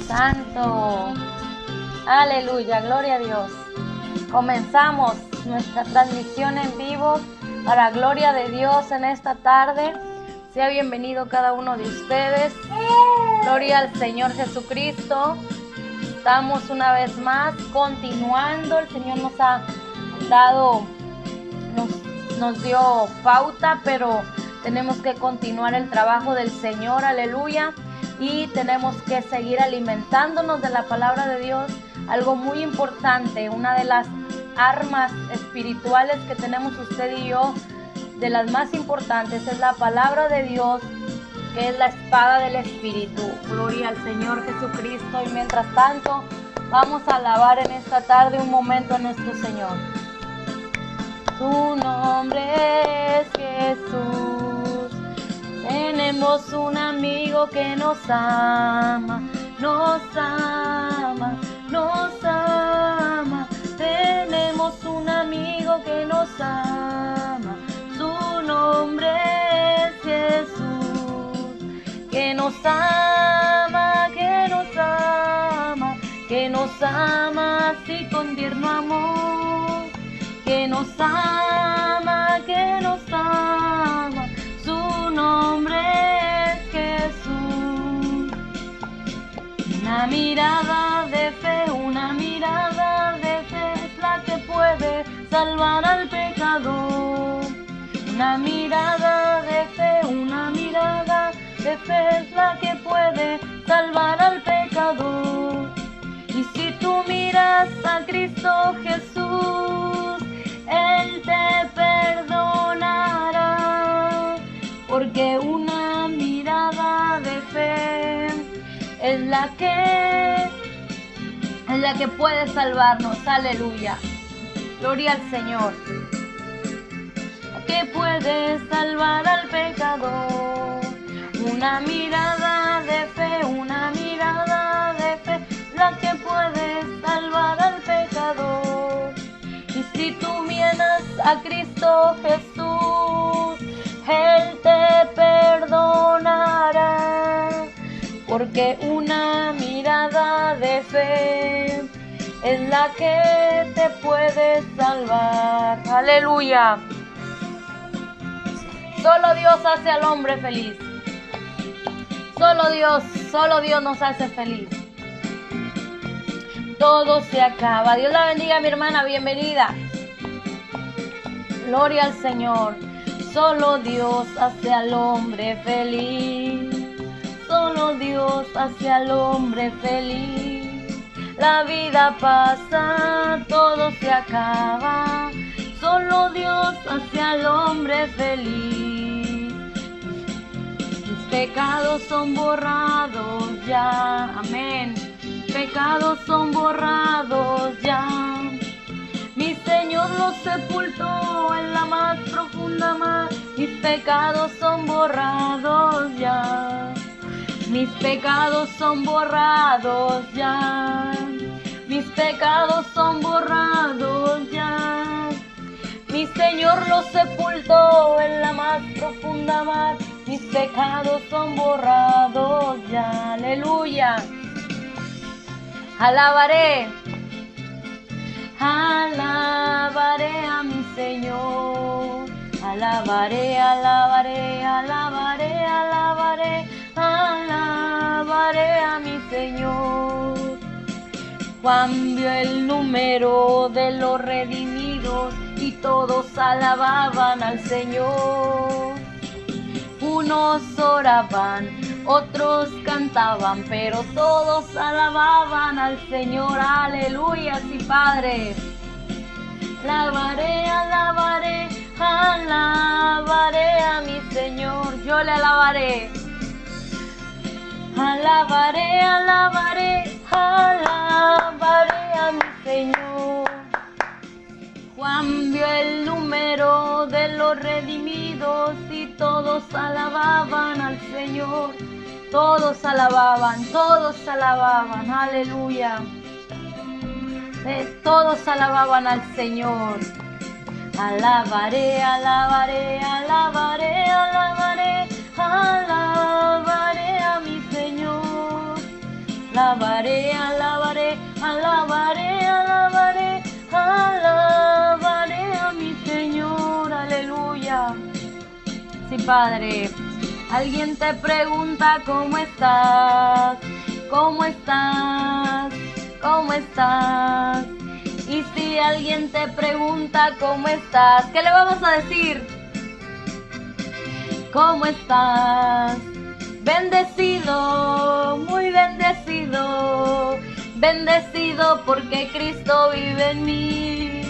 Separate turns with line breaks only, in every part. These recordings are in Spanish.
Santo. Aleluya, gloria a Dios. Comenzamos nuestra transmisión en vivo para gloria de Dios en esta tarde. Sea bienvenido cada uno de ustedes. Gloria al Señor Jesucristo. Estamos una vez más continuando. El Señor nos ha dado, nos dio pauta, pero tenemos que continuar el trabajo del Señor. Aleluya. Y tenemos que seguir alimentándonos de la palabra de Dios. Algo muy importante, una de las armas espirituales que tenemos usted y yo, de las más importantes, es la palabra de Dios, que es la espada del Espíritu. Gloria al Señor Jesucristo. Y mientras tanto, vamos a alabar en esta tarde un momento a nuestro Señor. Su nombre es Jesús. Tenemos un amigo que nos ama, nos ama, nos ama. Tenemos un amigo que nos ama. Su nombre es Jesús. Que nos ama, que nos ama, que nos ama así con tierno amor. Que nos ama, que nos ama. Su nombre es Jesús. Una mirada de fe, una mirada de fe es la que puede salvar al pecador. Una mirada de fe, una mirada de fe es la que puede salvar al pecador. Y si tú miras a Cristo Jesús, Él te perdonará, porque una mirada de fe es la que puede salvarnos. Aleluya. Gloria al Señor. La que puede salvar al pecador. Una mirada de fe, una mirada de fe, la que puede salvar al pecador. Y si tú miras a Cristo Jesús, Él te perdonará, porque una mirada de fe es la que te puede salvar. Aleluya. Solo Dios hace al hombre feliz. Solo Dios nos hace feliz. Todo se acaba. Dios la bendiga, mi hermana, bienvenida. Gloria al Señor. Solo Dios hace al hombre feliz. Solo Dios hace al hombre feliz. La vida pasa, todo se acaba. Solo Dios hace al hombre feliz. Mis pecados son borrados ya. Amén. Pecados son borrados ya. Mi Señor los sepultó en la más profunda mar. Mis pecados son borrados ya. Mis pecados son borrados ya. Mis pecados son borrados ya. Mi Señor los sepultó en la más profunda mar. Mis pecados son borrados ya. Aleluya. Alabaré, alabaré a mi Señor. Alabaré, alabaré, alabaré, alabaré, alabaré a mi Señor. Juan vio el número de los redimidos y todos alababan al Señor. Unos oraban, otros cantaban, pero todos alababan al Señor. Aleluya, sí, Padre. Alabaré, alabaré, alabaré a mi Señor. Yo le alabaré. Alabaré, alabaré, alabaré a mi Señor. Juan vio el número de los redimidos y todos alababan al Señor. Todos alababan, aleluya. Todos alababan al Señor. Alabaré, alabaré, alabaré, alabaré, alabaré a mi Señor. alabaré, alabaré, alabaré, alabaré, alabaré a mi Señor, aleluya. Sí, Padre, alguien te pregunta cómo estás, cómo estás, cómo estás. Y si alguien te pregunta cómo estás, ¿qué le vamos a decir? ¿Cómo estás? Bendecido, muy bendecido, bendecido porque Cristo vive en mí.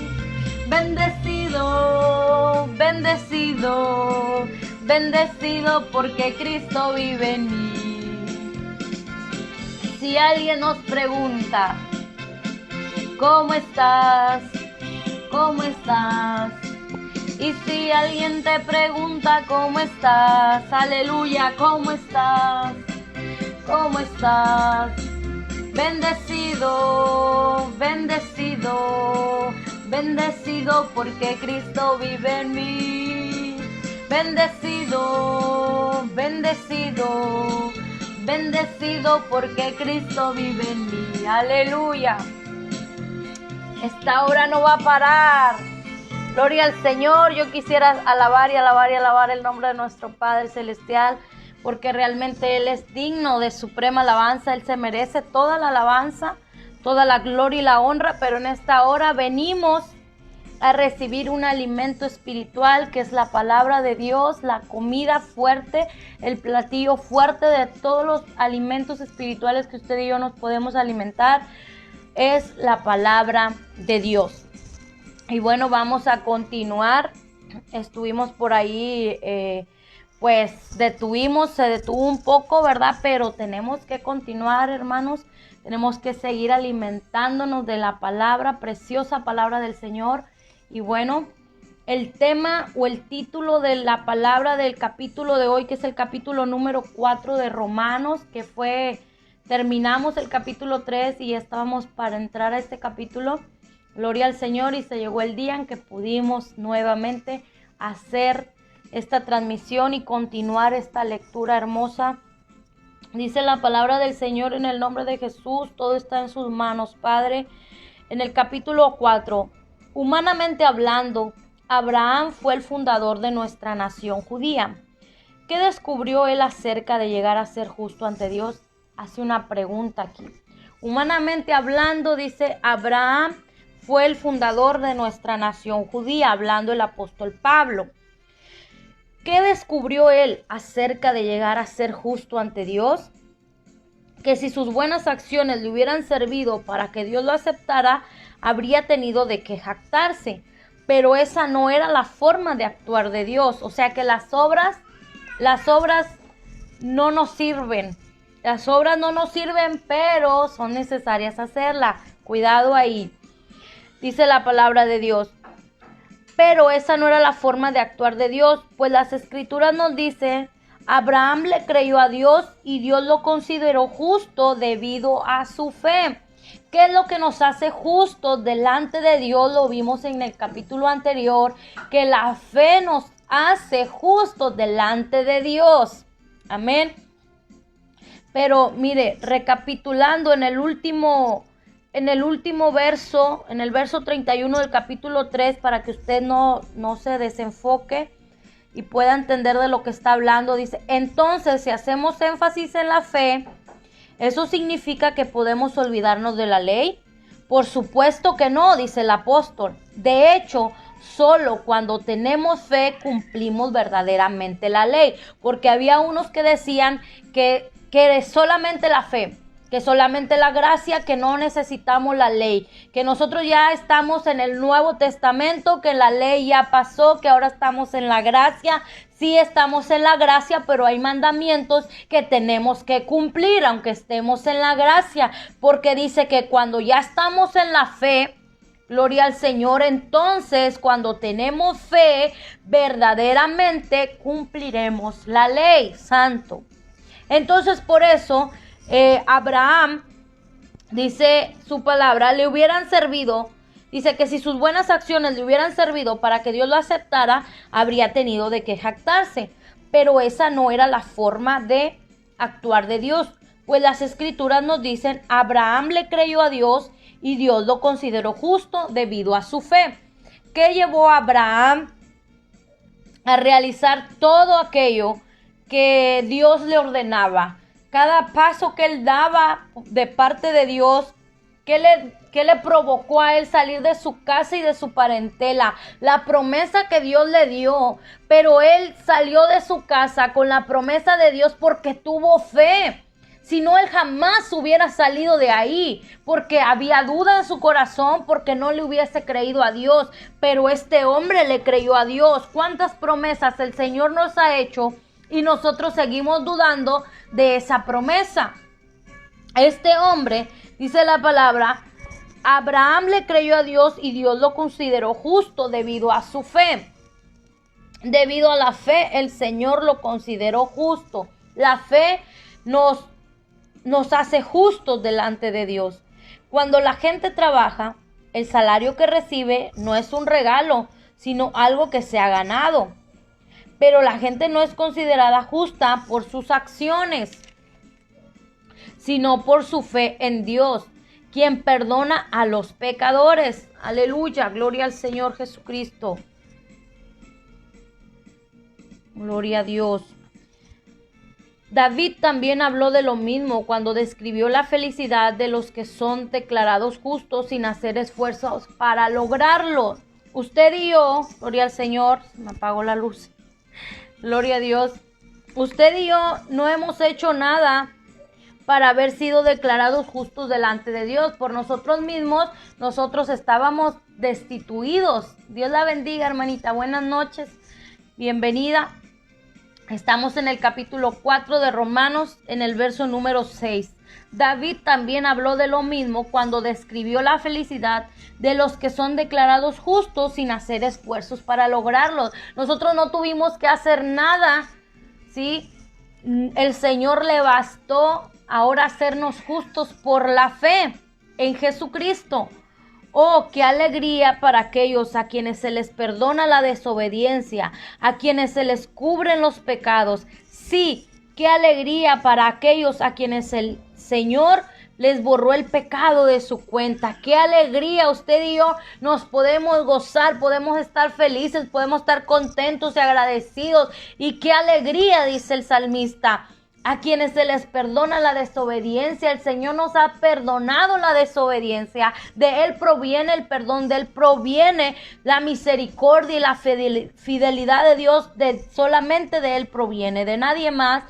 Bendecido, bendecido, bendecido porque Cristo vive en mí. Si alguien nos pregunta, ¿cómo estás? ¿Cómo estás? Y si alguien te pregunta cómo estás, aleluya, ¿cómo estás? ¿Cómo estás? Bendecido, bendecido, bendecido porque Cristo vive en mí. Bendecido, bendecido, bendecido porque Cristo vive en mí. Aleluya. Esta hora no va a parar. Gloria al Señor. Yo quisiera alabar y alabar y alabar el nombre de nuestro Padre Celestial, porque realmente Él es digno de suprema alabanza. Él se merece toda la alabanza, toda la gloria y la honra, pero en esta hora venimos a recibir un alimento espiritual que es la palabra de Dios, la comida fuerte, el platillo fuerte de todos los alimentos espirituales que usted y yo nos podemos alimentar, es la palabra de Dios. Y bueno, vamos a continuar. Estuvimos por ahí, pues se detuvo un poco, ¿verdad? Pero tenemos que continuar, hermanos. Tenemos que seguir alimentándonos de la palabra, preciosa palabra del Señor. Y bueno, el tema o el título de la palabra del capítulo de hoy, que es el capítulo número 4 de Romanos, terminamos el capítulo 3 y estábamos para entrar a este capítulo. Gloria al Señor, y se llegó el día en que pudimos nuevamente hacer esta transmisión y continuar esta lectura hermosa. Dice la palabra del Señor en el nombre de Jesús, todo está en sus manos, Padre. En el capítulo 4, humanamente hablando, Abraham fue el fundador de nuestra nación judía. ¿Qué descubrió él acerca de llegar a ser justo ante Dios? Hace una pregunta aquí. Humanamente hablando, dice Abraham, fue el fundador de nuestra nación judía, hablando el apóstol Pablo. ¿Qué descubrió él acerca de llegar a ser justo ante Dios? Que si sus buenas acciones le hubieran servido para que Dios lo aceptara, habría tenido de qué jactarse. Pero esa no era la forma de actuar de Dios. O sea que las obras no nos sirven. Las obras no nos sirven, pero son necesarias hacerlas. Cuidado ahí. Dice la palabra de Dios. Pero esa no era la forma de actuar de Dios, pues las escrituras nos dicen, Abraham le creyó a Dios y Dios lo consideró justo debido a su fe. ¿Qué es lo que nos hace justos delante de Dios? Lo vimos en el capítulo anterior, que la fe nos hace justos delante de Dios. Amén. Pero mire, recapitulando en el último verso, en el verso 31 del capítulo 3, para que usted no se desenfoque y pueda entender de lo que está hablando, dice, entonces si hacemos énfasis en la fe, ¿eso significa que podemos olvidarnos de la ley? Por supuesto que no, dice el apóstol. De hecho, solo cuando tenemos fe cumplimos verdaderamente la ley, porque había unos que decían que solamente la fe, que solamente la gracia, que no necesitamos la ley, que nosotros ya estamos en el Nuevo Testamento, que la ley ya pasó, que ahora estamos en la gracia. Sí, estamos en la gracia, pero hay mandamientos que tenemos que cumplir, aunque estemos en la gracia, porque dice que cuando ya estamos en la fe, gloria al Señor, entonces cuando tenemos fe, verdaderamente cumpliremos la ley, santo. Entonces por eso Abraham, dice su palabra, le hubieran servido, dice que si sus buenas acciones le hubieran servido para que Dios lo aceptara, habría tenido de qué jactarse. Pero esa no era la forma de actuar de Dios, Pues las escrituras nos dicen, Abraham le creyó a Dios y Dios lo consideró justo debido a su fe. ¿Qué llevó a Abraham a realizar todo aquello que Dios le ordenaba? Cada paso que él daba de parte de Dios, ¿qué le provocó a él salir de su casa y de su parentela? La promesa que Dios le dio, pero él salió de su casa con la promesa de Dios porque tuvo fe. Si no, él jamás hubiera salido de ahí, porque había duda en su corazón, porque no le hubiese creído a Dios. Pero este hombre le creyó a Dios. ¿Cuántas promesas el Señor nos ha hecho y nosotros seguimos dudando de esa promesa? Este hombre, dice la palabra, Abraham le creyó a Dios y Dios lo consideró justo debido a su fe. Debido a la fe, el Señor lo consideró justo. La fe nos hace justos delante de Dios. Cuando la gente trabaja, el salario que recibe no es un regalo, sino algo que se ha ganado. Pero la gente no es considerada justa por sus acciones, sino por su fe en Dios, quien perdona a los pecadores. Aleluya, gloria al Señor Jesucristo. Gloria a Dios. David también habló de lo mismo cuando describió la felicidad de los que son declarados justos sin hacer esfuerzos para lograrlo. Usted y yo, gloria al Señor, me apagó la luz, gloria a Dios, usted y yo no hemos hecho nada para haber sido declarados justos delante de Dios. Por nosotros mismos, nosotros estábamos destituidos. Dios la bendiga, hermanita, buenas noches, bienvenida. Estamos en el capítulo 4 de Romanos, en el verso número 6. David también habló de lo mismo cuando describió la felicidad de los que son declarados justos sin hacer esfuerzos para lograrlo. Nosotros no tuvimos que hacer nada, ¿sí? El Señor le bastó ahora hacernos justos por la fe en Jesucristo. Oh, qué alegría para aquellos a quienes se les perdona la desobediencia, a quienes se les cubren los pecados. Sí, qué alegría para aquellos a quienes el Señor les borró el pecado de su cuenta. Qué alegría, usted y yo nos podemos gozar, podemos estar felices, podemos estar contentos y agradecidos. Y qué alegría, dice el salmista, a quienes se les perdona la desobediencia. El Señor nos ha perdonado la desobediencia. De Él proviene el perdón, de Él proviene la misericordia y la fidelidad de Dios. Solamente de Él proviene, de nadie más.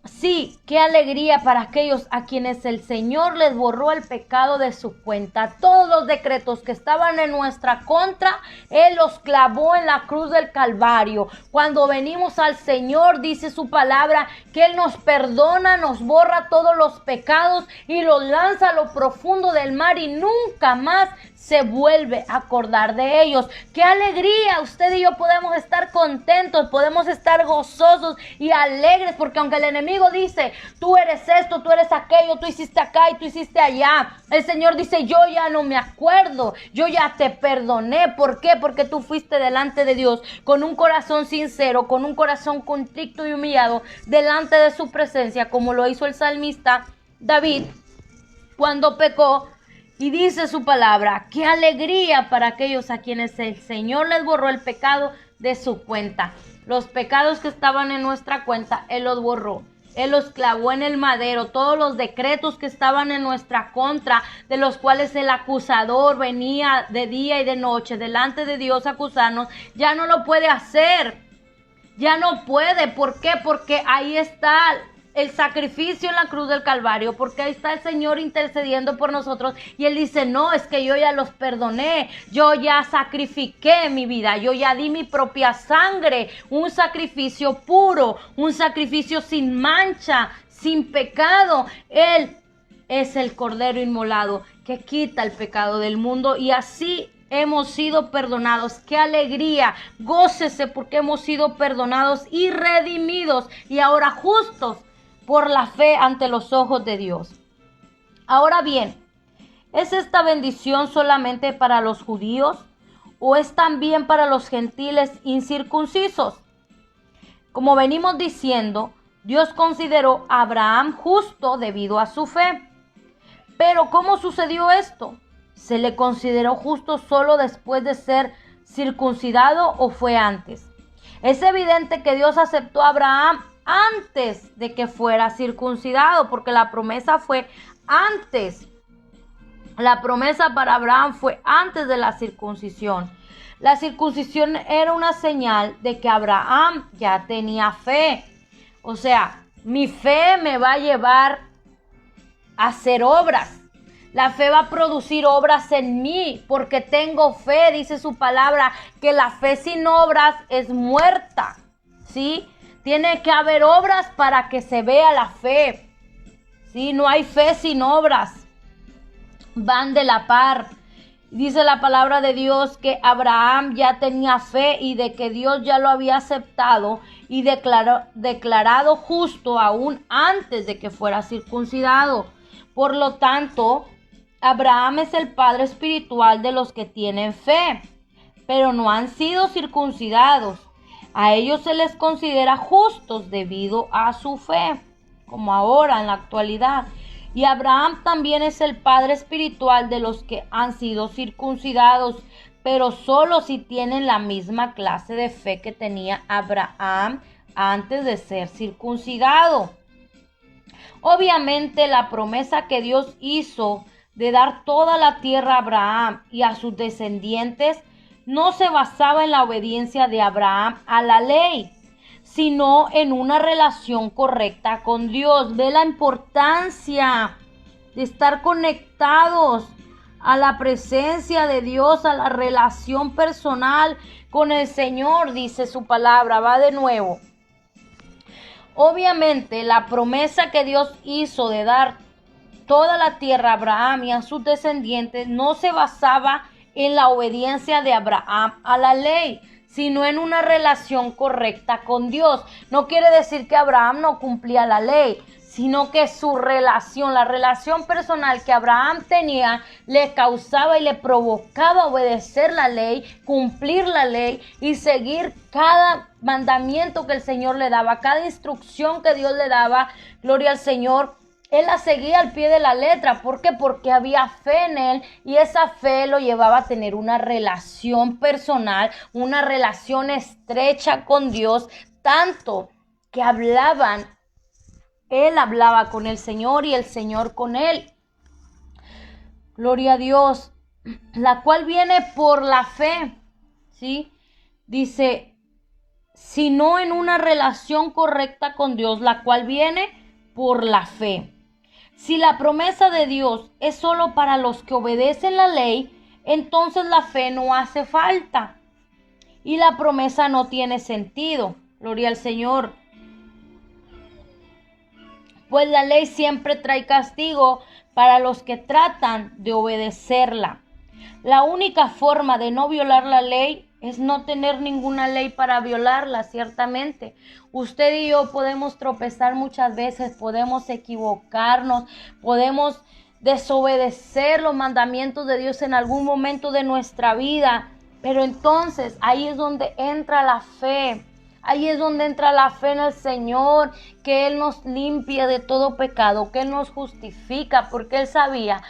Sí, qué alegría para aquellos a quienes el Señor les borró el pecado de su cuenta. Todos los decretos que estaban en nuestra contra, Él los clavó en la cruz del Calvario. Cuando venimos al Señor, dice su palabra, que Él nos perdona, nos borra todos los pecados y los lanza a lo profundo del mar y nunca más se vuelve a acordar de ellos. ¡Qué alegría! Usted y yo podemos estar contentos, podemos estar gozosos y alegres, porque aunque el enemigo dice, tú eres esto, tú eres aquello, tú hiciste acá y tú hiciste allá, el Señor dice, yo ya no me acuerdo, yo ya te perdoné. ¿Por qué? Porque tú fuiste delante de Dios con un corazón sincero, con un corazón contrito y humillado, delante de su presencia, como lo hizo el salmista David cuando pecó. Y dice su palabra, qué alegría para aquellos a quienes el Señor les borró el pecado de su cuenta. Los pecados que estaban en nuestra cuenta, Él los borró. Él los clavó en el madero. Todos los decretos que estaban en nuestra contra, de los cuales el acusador venía de día y de noche delante de Dios a acusarnos, ya no lo puede hacer. Ya no puede. ¿Por qué? Porque ahí está el sacrificio en la cruz del Calvario, porque ahí está el Señor intercediendo por nosotros y Él dice, no, es que yo ya los perdoné, yo ya sacrifiqué mi vida, yo ya di mi propia sangre, un sacrificio puro, un sacrificio sin mancha, sin pecado. Él es el Cordero inmolado que quita el pecado del mundo y así hemos sido perdonados. ¡Qué alegría! Gócese porque hemos sido perdonados y redimidos y ahora justos por la fe ante los ojos de Dios. Ahora bien, ¿es esta bendición solamente para los judíos o es también para los gentiles incircuncisos? Como venimos diciendo, Dios consideró a Abraham justo debido a su fe. Pero ¿cómo sucedió esto? ¿Se le consideró justo solo después de ser circuncidado o fue antes? Es evidente que Dios aceptó a Abraham antes de que fuera circuncidado, porque la promesa fue antes. La promesa para Abraham fue antes de la circuncisión. La circuncisión era una señal de que Abraham ya tenía fe. O sea, mi fe me va a llevar a hacer obras. La fe va a producir obras en mí porque tengo fe, dice su palabra, que la fe sin obras es muerta, ¿sí? Tiene que haber obras para que se vea la fe, ¿sí? No hay fe sin obras, van de la par. Dice la palabra de Dios que Abraham ya tenía fe y de que Dios ya lo había aceptado y declarado justo aún antes de que fuera circuncidado. Por lo tanto, Abraham es el padre espiritual de los que tienen fe, pero no han sido circuncidados. A ellos se les considera justos debido a su fe, como ahora en la actualidad. Y Abraham también es el padre espiritual de los que han sido circuncidados, pero solo si tienen la misma clase de fe que tenía Abraham antes de ser circuncidado. Obviamente la promesa que Dios hizo de dar toda la tierra a Abraham y a sus descendientes no se basaba en la obediencia de Abraham a la ley, sino en una relación correcta con Dios. Ve la importancia de estar conectados a la presencia de Dios, a la relación personal con el Señor, dice su palabra. Va de nuevo. Obviamente la promesa que Dios hizo de dar toda la tierra a Abraham y a sus descendientes no se basaba en la obediencia de Abraham a la ley, sino en una relación correcta con Dios. No quiere decir que Abraham no cumplía la ley, sino que su relación, la relación personal que Abraham tenía, le causaba y le provocaba obedecer la ley, cumplir la ley y seguir cada mandamiento que el Señor le daba, cada instrucción que Dios le daba. Gloria al Señor. Él la seguía al pie de la letra. ¿Por qué? Porque había fe en él y esa fe lo llevaba a tener una relación personal, una relación estrecha con Dios, tanto que él hablaba con el Señor y el Señor con él. Gloria a Dios, la cual viene por la fe, ¿sí? Dice, sino en una relación correcta con Dios, la cual viene por la fe. Si la promesa de Dios es solo para los que obedecen la ley, entonces la fe no hace falta y la promesa no tiene sentido. Gloria al Señor. Pues la ley siempre trae castigo para los que tratan de obedecerla. La única forma de no violar la ley es no tener ninguna ley para violarla, ciertamente. Usted y yo podemos tropezar muchas veces, podemos equivocarnos, podemos desobedecer los mandamientos de Dios en algún momento de nuestra vida, pero entonces ahí es donde entra la fe. Ahí es donde entra la fe en el Señor, que Él nos limpia de todo pecado, que Él nos justifica, porque Él sabía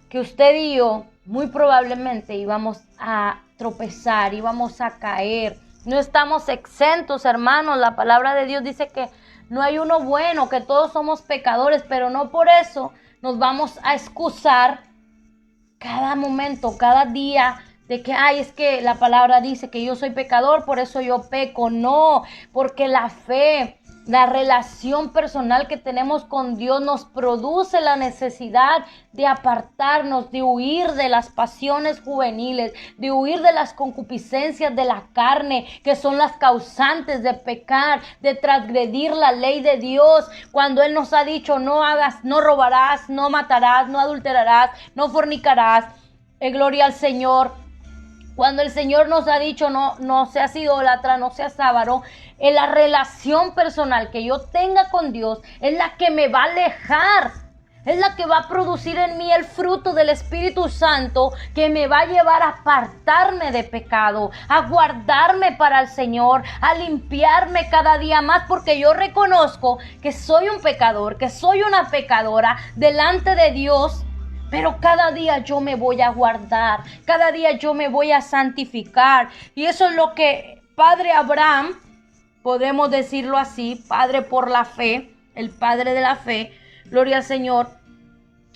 que usted y yo muy probablemente íbamos a tropezar, íbamos a caer. No estamos exentos, hermanos. La palabra de Dios dice que no hay uno bueno, que todos somos pecadores, pero no por eso nos vamos a excusar cada momento, cada día, de que, es que la palabra dice que yo soy pecador, por eso yo peco. No, porque la fe, la relación personal que tenemos con Dios nos produce la necesidad de apartarnos, de huir de las pasiones juveniles, de huir de las concupiscencias de la carne, que son las causantes de pecar, de transgredir la ley de Dios. Cuando Él nos ha dicho, no hagas, no robarás, no matarás, no adulterarás, no fornicarás. Gloria al Señor. Cuando el Señor nos ha dicho no seas idólatra, no seas avaro, en la relación personal que yo tenga con Dios es la que me va a alejar Es la que va a producir en mí el fruto del Espíritu Santo, que me va a llevar a apartarme de pecado, a guardarme para el Señor, a limpiarme cada día más, porque yo reconozco que soy un pecador, que soy una pecadora delante de Dios. Pero cada día yo me voy a guardar, cada día yo me voy a santificar. Y eso es lo que Padre Abraham, podemos decirlo así, Padre por la fe, el Padre de la fe, gloria al Señor,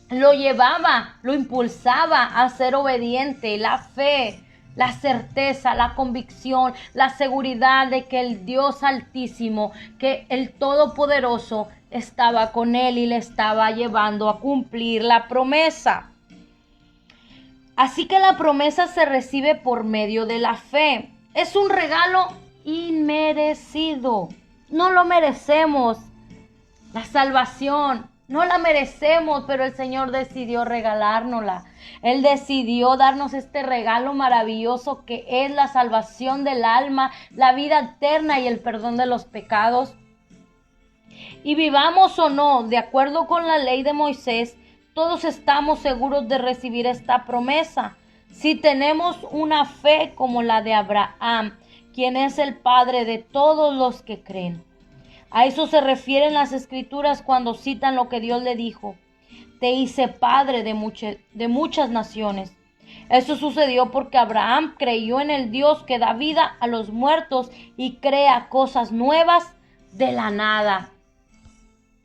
lo llevaba, lo impulsaba a ser obediente. La fe, la certeza, la convicción, la seguridad de que el Dios Altísimo, que el Todopoderoso estaba con él y le estaba llevando a cumplir la promesa. Así que la promesa se recibe por medio de la fe. Es un regalo inmerecido. No lo merecemos. La salvación no la merecemos, pero el Señor decidió regalárnosla. Él decidió darnos este regalo maravilloso que es la salvación del alma, la vida eterna y el perdón de los pecados. Y vivamos o no, de acuerdo con la ley de Moisés, todos estamos seguros de recibir esta promesa. Si tenemos una fe como la de Abraham, quien es el padre de todos los que creen. A eso se refieren las Escrituras cuando citan lo que Dios le dijo: te hice padre de muchas naciones. Eso sucedió porque Abraham creyó en el Dios que da vida a los muertos y crea cosas nuevas de la nada.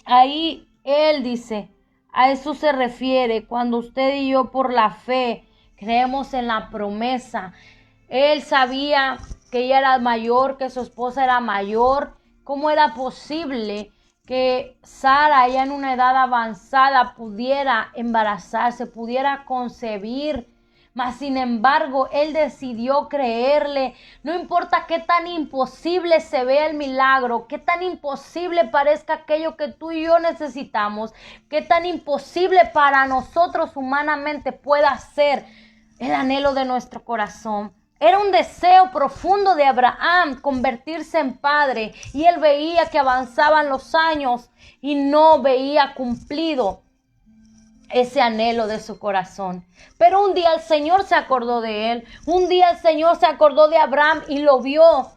Ahí él dice, a eso se refiere cuando usted y yo por la fe creemos en la promesa. Él sabía que ella era mayor, que su esposa era mayor. ¿Cómo era posible que Sara, ya en una edad avanzada, pudiera embarazarse, pudiera concebir? Mas sin embargo, él decidió creerle. No importa qué tan imposible se vea el milagro, qué tan imposible parezca aquello que tú y yo necesitamos, qué tan imposible para nosotros humanamente pueda ser el anhelo de nuestro corazón. Era un deseo profundo de Abraham convertirse en padre, y él veía que avanzaban los años y no veía cumplido ese anhelo de su corazón. Pero un día el Señor se acordó de él, un día el Señor se acordó de Abraham y lo vio.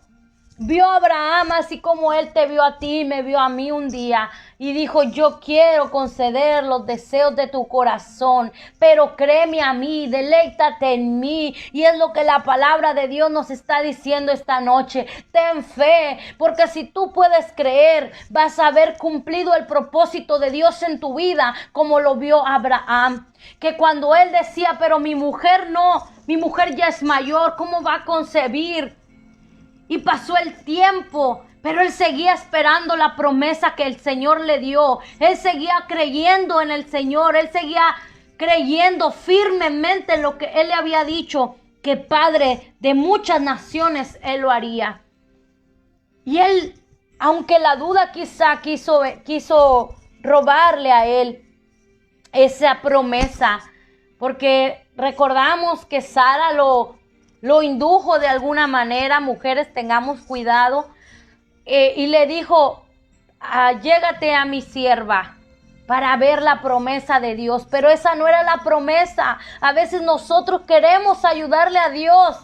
Vio a Abraham así como él te vio a ti y me vio a mí un día, y dijo: yo quiero conceder los deseos de tu corazón, pero créeme a mí, deleítate en mí. Y es lo que la palabra de Dios nos está diciendo esta noche: ten fe, porque si tú puedes creer, vas a haber cumplido el propósito de Dios en tu vida, como lo vio Abraham. Que cuando él decía: pero mi mujer no, mi mujer ya es mayor, ¿cómo va a concebir? Y pasó el tiempo, pero él seguía esperando la promesa que el Señor le dio. Él seguía creyendo en el Señor. Él seguía creyendo firmemente en lo que él le había dicho, que padre de muchas naciones él lo haría. Y él, aunque la duda quizá quiso robarle a él esa promesa, porque recordamos que Sara lo indujo de alguna manera. Mujeres, tengamos cuidado. Y le dijo: llégate a mi sierva para ver la promesa de Dios. Pero esa no era la promesa. A veces nosotros queremos ayudarle a Dios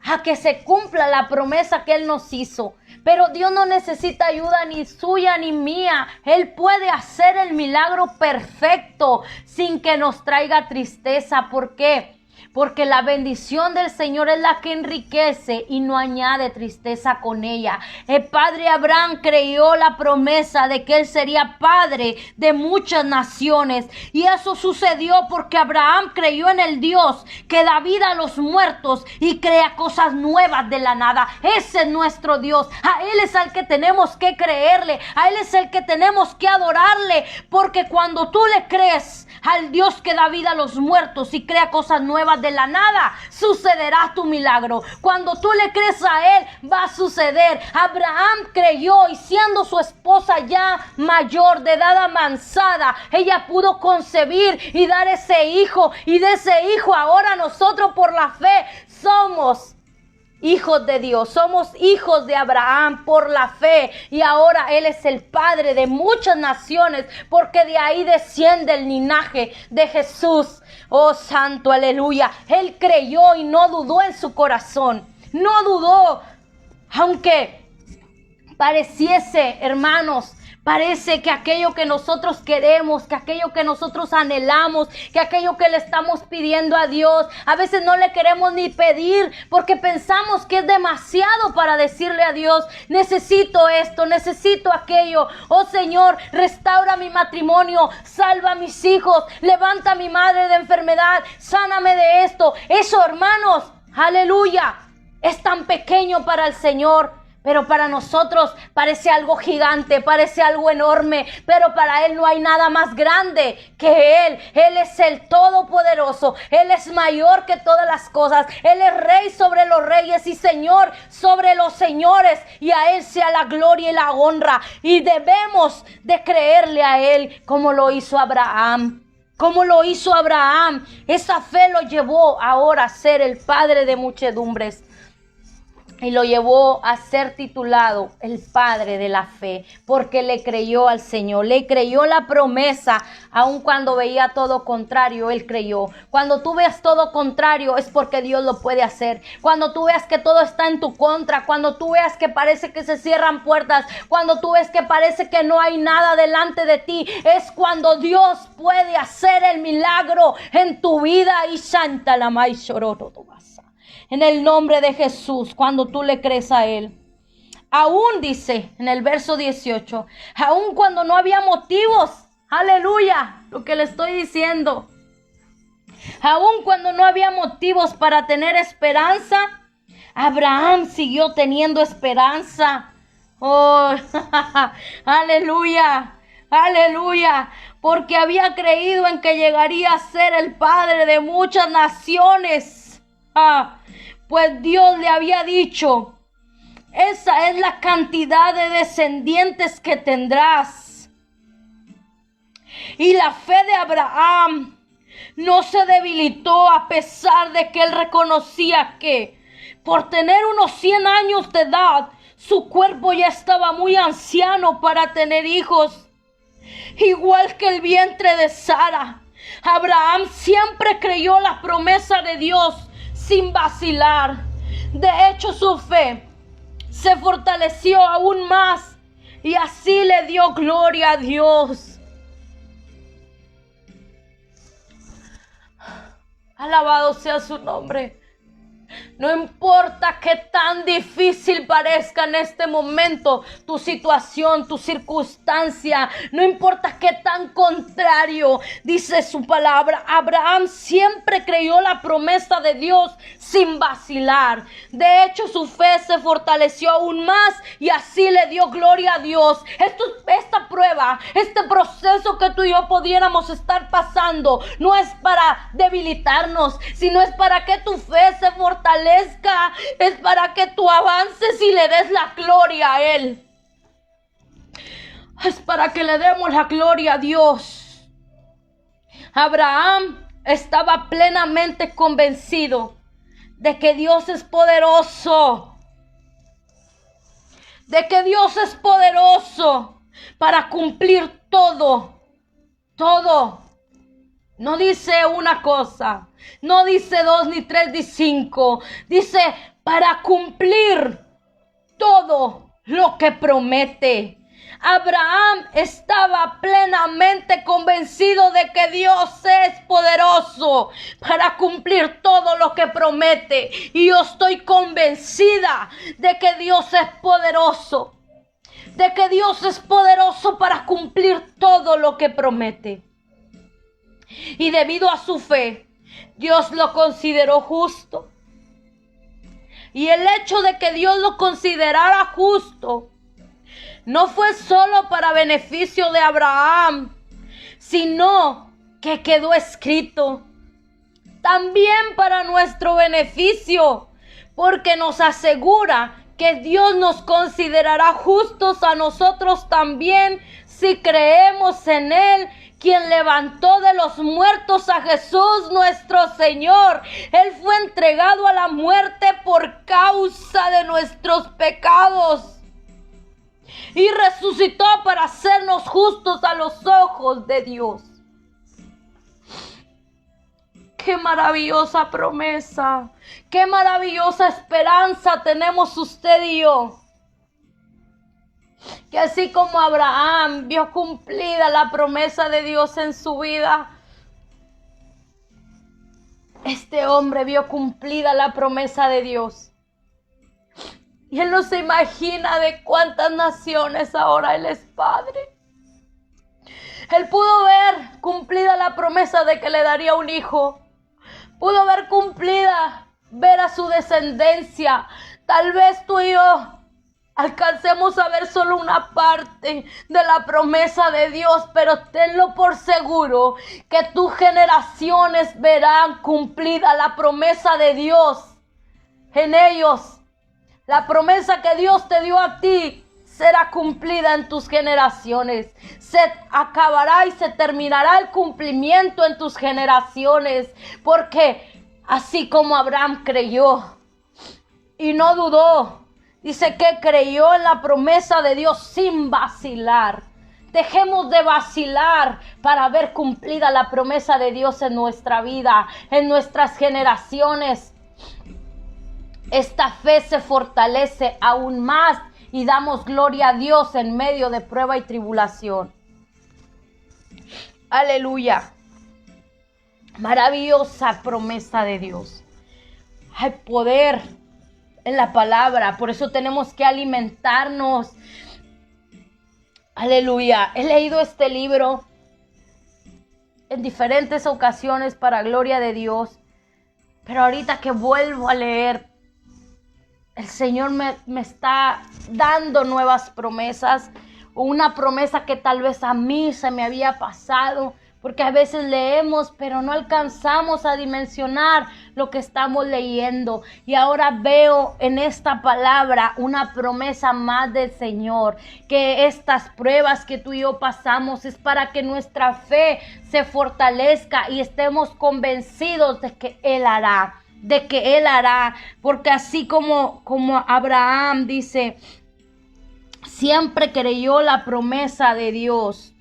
a que se cumpla la promesa que Él nos hizo. Pero Dios no necesita ayuda ni suya ni mía. Él puede hacer el milagro perfecto sin que nos traiga tristeza. ¿Por qué? Porque la bendición del Señor es la que enriquece y no añade tristeza con ella. El padre Abraham creyó la promesa de que él sería padre de muchas naciones. Y eso sucedió porque Abraham creyó en el Dios que da vida a los muertos y crea cosas nuevas de la nada. Ese es nuestro Dios. A Él es al que tenemos que creerle. A Él es el que tenemos que adorarle. Porque cuando tú le crees al Dios que da vida a los muertos y crea cosas nuevas de la nada, sucederá tu milagro. Cuando tú le crees a Él, va a suceder. Abraham creyó, y siendo su esposa ya mayor, de edad avanzada, ella pudo concebir y dar ese hijo. Y de ese hijo ahora nosotros por la fe somos hijos de Dios, somos hijos de Abraham por la fe, y ahora Él es el Padre de muchas naciones, porque de ahí desciende el linaje de Jesús. Oh santo, aleluya. Él creyó y no dudó en su corazón, no dudó, aunque pareciese, hermanos, parece que aquello que nosotros queremos, que aquello que nosotros anhelamos, que aquello que le estamos pidiendo a Dios, a veces no le queremos ni pedir porque pensamos que es demasiado para decirle a Dios: necesito esto, necesito aquello. Oh Señor, restaura mi matrimonio, salva a mis hijos, levanta a mi madre de enfermedad, sáname de esto. Eso, hermanos, aleluya, es tan pequeño para el Señor. Pero para nosotros parece algo gigante, parece algo enorme, pero para Él no hay nada más grande que Él. Él es el Todopoderoso, Él es mayor que todas las cosas, Él es Rey sobre los reyes y Señor sobre los señores, y a Él sea la gloria y la honra, y debemos de creerle a Él como lo hizo Abraham. Como lo hizo Abraham, esa fe lo llevó ahora a ser el padre de muchedumbres. Y lo llevó a ser titulado el Padre de la Fe, porque le creyó al Señor, le creyó la promesa, aun cuando veía todo contrario, Él creyó. Cuando tú veas todo contrario es porque Dios lo puede hacer. Cuando tú veas que todo está en tu contra, cuando tú veas que parece que se cierran puertas, cuando tú ves que parece que no hay nada delante de ti, es cuando Dios puede hacer el milagro en tu vida. Y Santa la Mai Shoroto Tobasa. En el nombre de Jesús, cuando tú le crees a Él. Aún dice en el verso 18, aún cuando no había motivos, aleluya, lo que le estoy diciendo. Aún cuando no había motivos para tener esperanza, Abraham siguió teniendo esperanza. Oh, aleluya, aleluya, porque había creído en que llegaría a ser el padre de muchas naciones. Pues Dios le había dicho: esa es la cantidad de descendientes que tendrás. Y la fe de Abraham no se debilitó, a pesar de que él reconocía que por tener unos 100 años de edad, su cuerpo ya estaba muy anciano para tener hijos. Igual que el vientre de Sara, Abraham siempre creyó la promesa de Dios sin vacilar. De hecho, su fe se fortaleció aún más, y así le dio gloria a Dios. Alabado sea su nombre. No importa qué tan difícil parezca en este momento tu situación, tu circunstancia, no importa qué tan contrario, dice su palabra, Abraham siempre creyó la promesa de Dios sin vacilar. De hecho, su fe se fortaleció aún más, y así le dio gloria a Dios. Esta prueba, este proceso que tú y yo pudiéramos estar pasando, no es para debilitarnos, sino es para que tu fe se fortalezca, es para que tú avances y le des la gloria a Él. Es para que le demos la gloria a Dios. Abraham estaba plenamente convencido de que Dios es poderoso, de que Dios es poderoso para cumplir todo. No dice una cosa, no dice 2, ni 3, ni 5. Dice para cumplir todo lo que promete. Abraham estaba plenamente convencido de que Dios es poderoso para cumplir todo lo que promete. Y yo estoy convencida de que Dios es poderoso. De que Dios es poderoso para cumplir todo lo que promete. Y debido a su fe, Dios lo consideró justo. Y el hecho de que Dios lo considerara justo no fue solo para beneficio de Abraham, sino que quedó escrito también para nuestro beneficio, porque nos asegura que Dios nos considerará justos a nosotros también si creemos en Él, quien levantó de los muertos a Jesús nuestro Señor. Él fue entregado a la muerte por causa de nuestros pecados y resucitó para hacernos justos a los ojos de Dios. Qué maravillosa promesa, qué maravillosa esperanza tenemos usted y yo. Que así como Abraham vio cumplida la promesa de Dios en su vida, este hombre vio cumplida la promesa de Dios. Y él no se imagina de cuántas naciones ahora él es padre. Él pudo ver cumplida la promesa de que le daría un hijo. Pudo ver cumplida, ver a su descendencia. Tal vez tú y yo alcancemos a ver solo una parte de la promesa de Dios, pero tenlo por seguro que tus generaciones verán cumplida la promesa de Dios en ellos. La promesa que Dios te dio a ti será cumplida en tus generaciones. Se acabará y se terminará el cumplimiento en tus generaciones. Porque así como Abraham creyó y no dudó, dice que creyó en la promesa de Dios sin vacilar. Dejemos de vacilar para ver cumplida la promesa de Dios en nuestra vida, en nuestras generaciones. Esta fe se fortalece aún más y damos gloria a Dios en medio de prueba y tribulación. Aleluya. Maravillosa promesa de Dios. Hay poder en la palabra, por eso tenemos que alimentarnos. Aleluya. He leído este libro en diferentes ocasiones para gloria de Dios, pero ahorita que vuelvo a leer, el Señor me está dando nuevas promesas, o una promesa que tal vez a mí se me había pasado, porque a veces leemos, pero no alcanzamos a dimensionar lo que estamos leyendo. Y ahora veo en esta palabra una promesa más del Señor, que estas pruebas que tú y yo pasamos es para que nuestra fe se fortalezca y estemos convencidos de que Él hará. Porque así como Abraham dice, siempre creyó la promesa de Dios,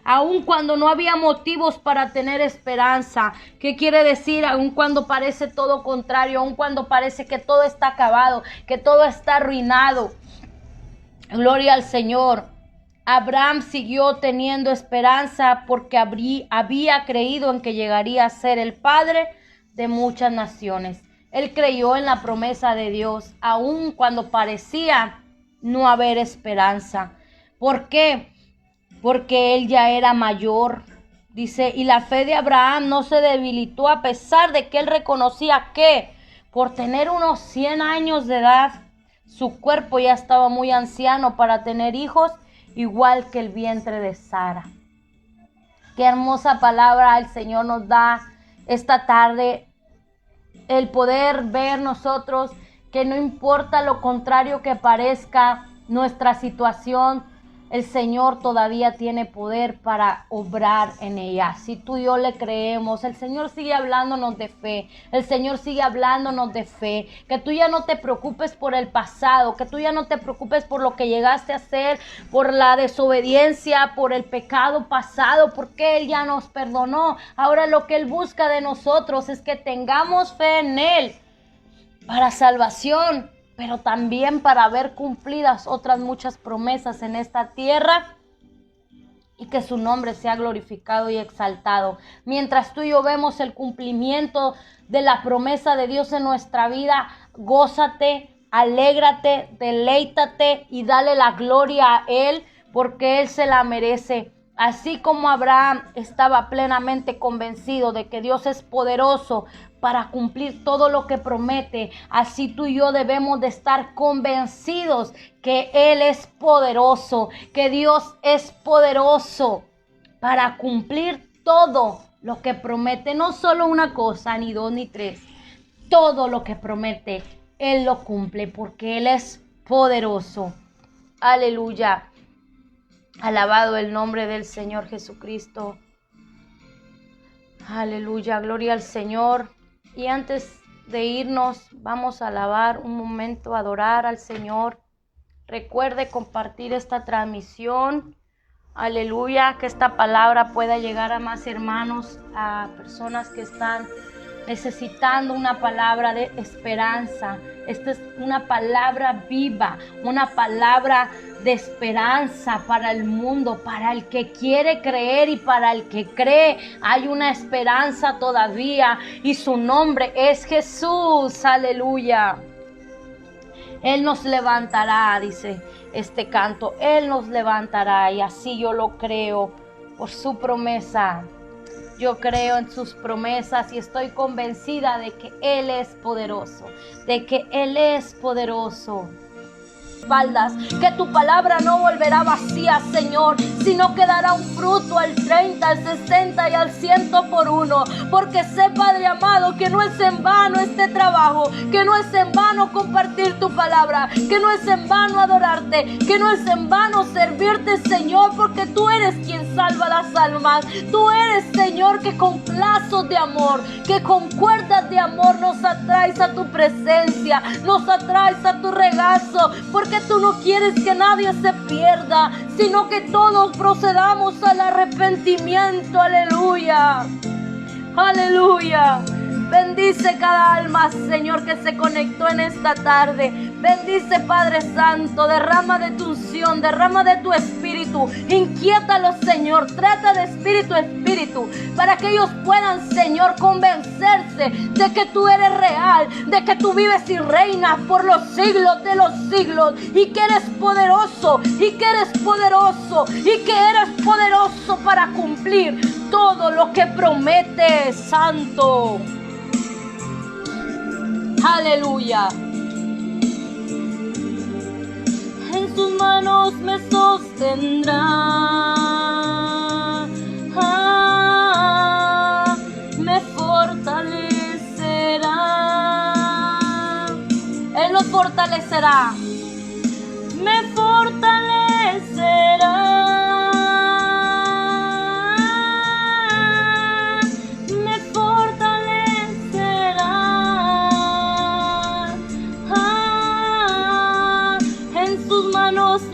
aun cuando no había motivos para tener esperanza. ¿Qué quiere decir? Aun cuando parece todo contrario, aun cuando parece que todo está acabado, que todo está arruinado. Gloria al Señor. Abraham siguió teniendo esperanza porque había creído en que llegaría a ser el padre de muchas naciones. Él creyó en la promesa de Dios, aun cuando parecía no haber esperanza. ¿Por qué? Porque él ya era mayor. Dice, y la fe de Abraham no se debilitó a pesar de que él reconocía que por tener unos 100 años de edad, su cuerpo ya estaba muy anciano para tener hijos, igual que el vientre de Sara. Qué hermosa palabra el Señor nos da esta tarde, el poder ver nosotros que no importa lo contrario que parezca nuestra situación, el Señor todavía tiene poder para obrar en ella. Si tú y yo le creemos, el Señor sigue hablándonos de fe. El Señor sigue hablándonos de fe. Que tú ya no te preocupes por el pasado, que tú ya no te preocupes por lo que llegaste a hacer, por la desobediencia, por el pecado pasado, porque Él ya nos perdonó. Ahora lo que Él busca de nosotros es que tengamos fe en Él para salvación, pero también para ver cumplidas otras muchas promesas en esta tierra y que su nombre sea glorificado y exaltado. Mientras tú y yo vemos el cumplimiento de la promesa de Dios en nuestra vida, gózate, alégrate, deleítate y dale la gloria a Él, porque Él se la merece. Así como Abraham estaba plenamente convencido de que Dios es poderoso para cumplir todo lo que promete, así tú y yo debemos de estar convencidos que Él es poderoso, que Dios es poderoso para cumplir todo lo que promete. No solo una cosa, ni dos, ni tres. Todo lo que promete, Él lo cumple porque Él es poderoso. Aleluya. Alabado el nombre del Señor Jesucristo. Aleluya, gloria al Señor. Y antes de irnos, vamos a alabar un momento, adorar al Señor. Recuerde compartir esta transmisión. Aleluya, que esta palabra pueda llegar a más hermanos, a personas que están necesitando una palabra de esperanza. Esta es una palabra viva, una palabra de esperanza para el mundo, para el que quiere creer y para el que cree. Hay una esperanza todavía y su nombre es Jesús. Aleluya. Él nos levantará, dice este canto. Él nos levantará y así yo lo creo por su promesa. Yo creo en sus promesas y estoy convencida de que Él es poderoso, de que Él es poderoso. Que tu palabra no volverá vacía, Señor, sino que dará un fruto al 30, al 60 y al 100 por uno. Porque sé, Padre amado, que no es en vano este trabajo, que no es en vano compartir tu palabra, que no es en vano adorarte, que no es en vano servirte, Señor, porque tú eres quien salva las almas. Tú eres, Señor, que con lazos de amor, que con cuerdas de amor nos atraes a tu presencia, nos atraes a tu regazo, porque tú no quieres que nadie se pierda, sino que todos procedamos al arrepentimiento. Aleluya, aleluya. Bendice cada alma, Señor, que se conectó en esta tarde. Bendice, Padre Santo, derrama de tu unción, derrama de tu espíritu. Inquiétalos, Señor, trata de espíritu a espíritu, para que ellos puedan, Señor, convencerse de que tú eres real, de que tú vives y reinas por los siglos de los siglos, y que eres poderoso, y que eres poderoso, y que eres poderoso para cumplir todo lo que prometes, Santo. Aleluya. En sus manos me sostendrá, me fortalecerá. Él nos fortalecerá, me fortalecerá.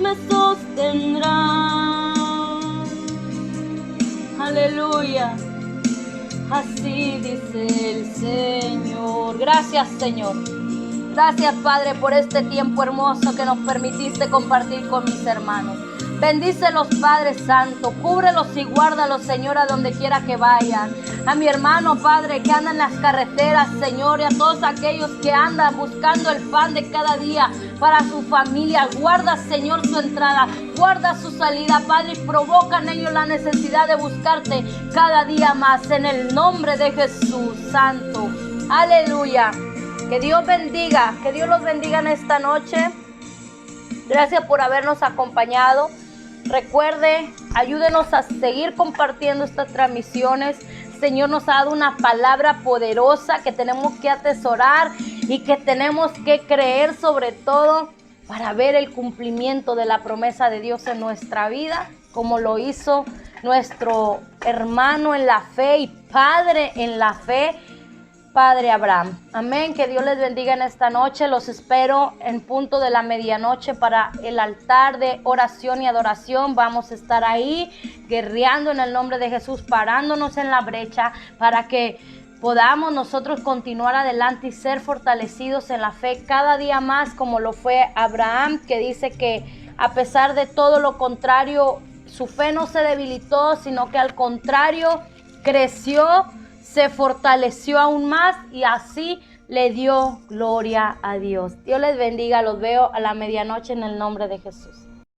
Me sostendrá. Aleluya. Así dice el Señor. Gracias, Señor. Gracias, Padre, por este tiempo hermoso que nos permitiste compartir con mis hermanos. Bendícelos, Padre Santo, cúbrelos y guárdalos, Señor, a donde quiera que vayan. A mi hermano, Padre, que anda en las carreteras, Señor, y a todos aquellos que andan buscando el pan de cada día para su familia. Guarda, Señor, su entrada, guarda su salida, Padre, y provoca en ellos la necesidad de buscarte cada día más, en el nombre de Jesús, Santo. Aleluya. Que Dios bendiga, que Dios los bendiga en esta noche. Gracias por habernos acompañado. Recuerde, ayúdenos a seguir compartiendo estas transmisiones. El Señor nos ha dado una palabra poderosa que tenemos que atesorar y que tenemos que creer, sobre todo para ver el cumplimiento de la promesa de Dios en nuestra vida, como lo hizo nuestro hermano en la fe y padre en la fe, Padre Abraham. Amén. Que Dios les bendiga en esta noche. Los espero en punto de la medianoche para el altar de oración y adoración. Vamos a estar ahí guerreando en el nombre de Jesús, parándonos en la brecha para que podamos nosotros continuar adelante y ser fortalecidos en la fe cada día más, como lo fue Abraham, que dice que a pesar de todo lo contrario, su fe no se debilitó, sino que al contrario creció, se fortaleció aún más y así le dio gloria a Dios. Dios les bendiga, los veo a la medianoche en el nombre de Jesús.